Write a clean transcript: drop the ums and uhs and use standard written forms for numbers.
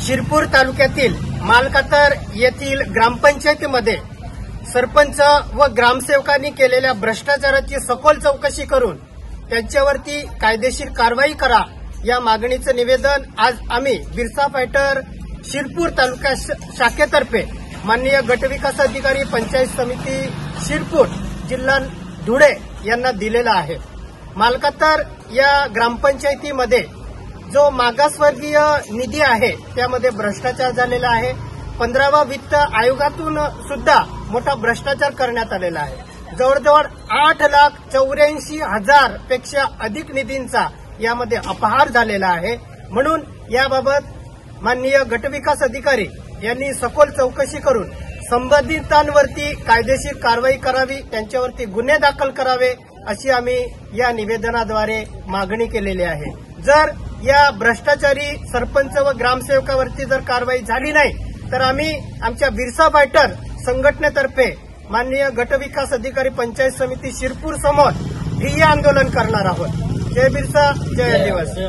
शिरपूर तालुक्यातील मालकातर येथील ग्रामपंचायतीमध्ये सरपंच व ग्रामसेवकांनी केलेल्या भ्रष्टाचाराची सखोल चौकशी करून त्यांच्यावरती कायदेशीर कारवाई करा या मागणीचं निवेदन आज आम्ही बिरसा फायटर शिरपूर तालुका शाखेतर्फे माननीय गटविकास अधिकारी पंचायत समिती शिरपूर जिल्हा धुळे यांना दिलेला आहे। मालकातर या ग्रामपंचायतीमध्ये जो मागासवर्गीय निधी आहे त्यामध्ये भ्रष्टाचार झालेला आहे। 15वा वित्त आयोगातून सुद्धा मोठा भ्रष्टाचार करण्यात आलेला आहे। जवळजवळ 8,84,000 पेक्षा अधिक निधींचा यामध्ये अपहार झालेला आहे। म्हणून याबाबत माननीय गटविकास अधिकारी यांनी सखोल चौकशी करून संबंधितांवरती कायदेशीर कारवाई करावी, त्यांच्यावरती गुन्हे दाखल करावे अशी आम्ही या निवेदनाद्वारे मागणी केलेली आहे। जर या भ्रष्टाचारी सरपंच व ग्रामसेवकावरती जर कारवाई झाली नाही तर आम्ही आमच्या बिरसा फायटर संघटनेतर्फे माननीय गटविकास अधिकारी पंचायत समिती शिरपूर समोर ठिय्या आंदोलन करणार आहोत। जय बिरसा, जय आदिवासी।